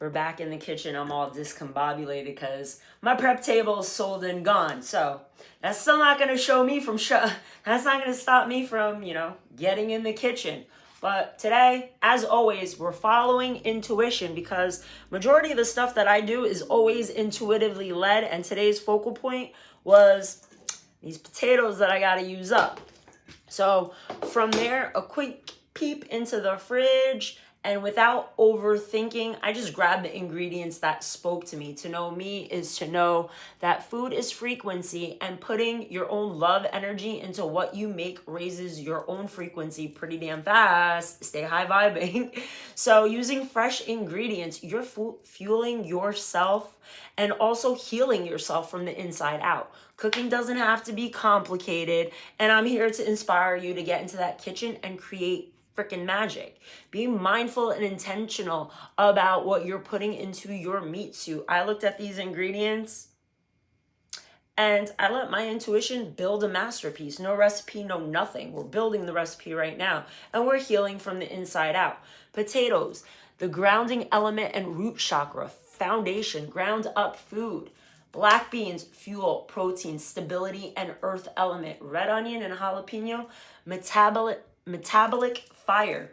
We're back in the kitchen. I'm all discombobulated because my prep table is sold and gone. So that's still not going to show me from that's not going to stop me from, getting in the kitchen. But today, as always, we're following intuition because majority of the stuff that I do is always intuitively led. And today's focal point was these potatoes that I got to use up. So from there, a quick peep into the fridge, and without overthinking, I just grabbed the ingredients that spoke to me. To know me is to know that food is frequency, and putting your own love energy into what you make raises your own frequency pretty damn fast. Stay high vibing. So using fresh ingredients, you're fueling yourself and also healing yourself from the inside out. Cooking doesn't have to be complicated, and I'm here to inspire you to get into that kitchen and create freaking magic. Be mindful and intentional about what you're putting into your meat suit. I looked at these ingredients and I let my intuition build a masterpiece. No recipe, no nothing. We're building the recipe right now, and we're healing from the inside out. Potatoes, the grounding element and root chakra, foundation, ground up food. Black beans, fuel, protein, stability, and earth element. Red onion and jalapeno, metabolic fire.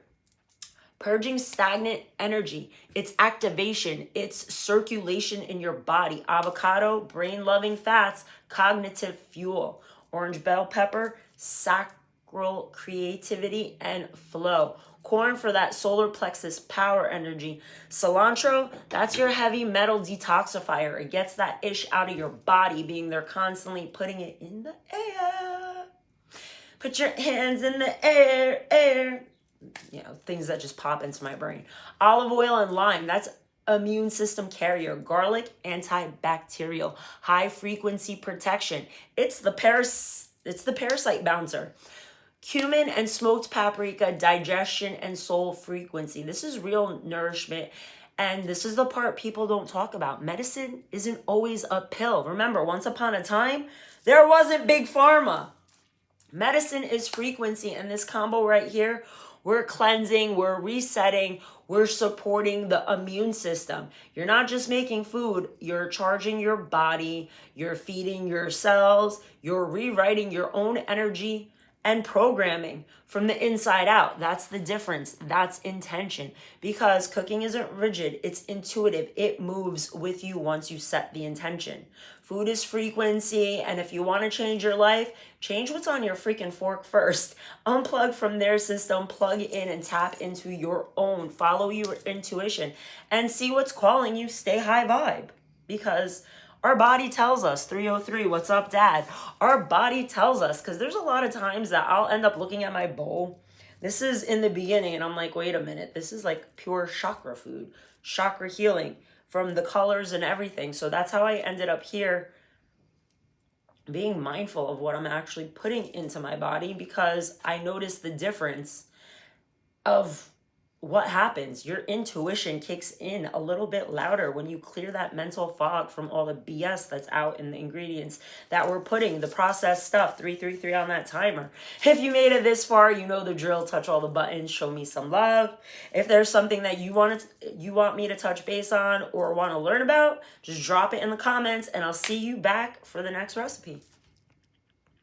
Purging stagnant energy. It's activation. It's circulation in your body. Avocado, brain-loving fats, cognitive fuel. Orange bell pepper, sacral creativity and flow. Corn for that solar plexus power energy. Cilantro, that's your heavy metal detoxifier. It gets that ish out of your body, being there constantly putting it in the air. Put your hands in the air. Things that just pop into my brain. Olive oil and lime, that's immune system carrier. Garlic, antibacterial. High frequency protection. It's the parasite bouncer. Cumin and smoked paprika, digestion and soul frequency. This is real nourishment. And this is the part people don't talk about. Medicine isn't always a pill. Remember, once upon a time, there wasn't big pharma. Medicine is frequency. And this combo right here, we're cleansing, we're resetting, we're supporting the immune system. You're not just making food, you're charging your body, you're feeding your cells, you're rewriting your own energy and programming from the inside out. That's the difference. That's intention. Because cooking isn't rigid. It's intuitive. It moves with you once you set the intention. Food is frequency. And if you want to change your life, change what's on your freaking fork first. Unplug from their system, plug in and tap into your own. Follow your intuition and see what's calling you. Stay high vibe. Because our body tells us. 303, what's up, Dad? Our body tells us, because there's a lot of times that I'll end up looking at my bowl. This is in the beginning, and I'm like, wait a minute. This is like pure chakra food, chakra healing from the colors and everything. So that's how I ended up here being mindful of what I'm actually putting into my body, because I noticed the difference of what happens. Your intuition kicks in a little bit louder when you clear that mental fog from all the BS that's out in the ingredients that we're putting, the processed stuff. 333 on that timer. If you made it this far, you know the drill. Touch all the buttons, show me some love. If there's something that you want me to touch base on or want to learn about, just drop it in the comments, and I'll see you back for the next recipe.